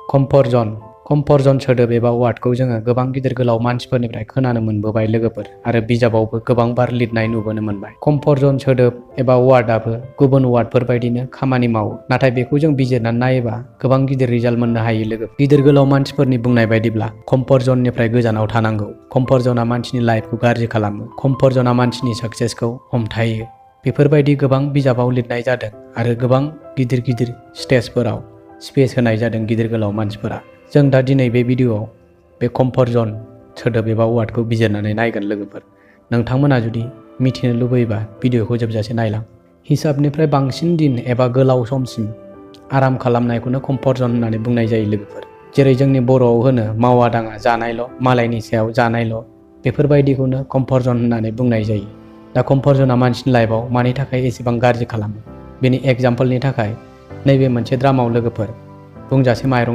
Comfort जन सोदोब एबा वार्डखौ जोङो गोबां गिदिर गोलाव मानसिफोरनिफ्राय खोनानो मोनबोबाय लोगोफोर आरो बिजाबावबो गोबां बार लिरनाय नुबोनो मोनबाय। कम्फर्ट जन सोदोब एबा वार्डआबो गुबुन वार्डफोर बायदिनो खामानि मावो, नाथाय बेखौ जों बिजिरनानै नायोबा गोबां गिदिर रिजाल्ट मोननो हायो लोगो। गिदिर गोलाव मानसिफोरनि बुंनाय बायदिब्ला कम्फर्ट जननिफ्राय गोजानाव थानांगौ। कम्फर्ट जना मानसिनि लाइफखौ गाज्रि खालामो। कम्फर्ट जना मानसिनि साक्सेसखौ हमथायो। बेफोरबायदि गोबां बिजाबाव लिरनाय जादों आरो गोबां गिदिर गिदिर स्टेजफोराव स्पिच होनाय जादों गिदिर गोलाव मानसिफोरा। जों दा दिनै बे भिडिअ'आव बे कम्फर्ट जन सोदोब एबा वार्डखौ बिजिरनानै नायगोन लोगोफोर। नोंथांमोना जुदि मिथिनो लुबैयोबा भिडिअ'खौ जोबजासे नायलां। हिसाबनिफ्राय बांसिन दिन एबा गोलाव समसिम आराम खालामनायखौनो कम्फर्ट जन होननानै बुंनाय जायो लोगोफोर। जेरै जोंनि बर'आव होनो मावा दाङा जानायल', मालायनि सायाव जानायल', बेफोरबायदिखौनो कम्फर्ट जन होननानै बुंनाय जायो। दा कम्फर्ट जना मानसिनि लाइफआव मानि थाखाय एसेबां गाज्रि खालामो बेनि एग्जाम्पलनि थाखाय नैबे मोनसे द्रामाव लोगोफोर बुंजासे माइरं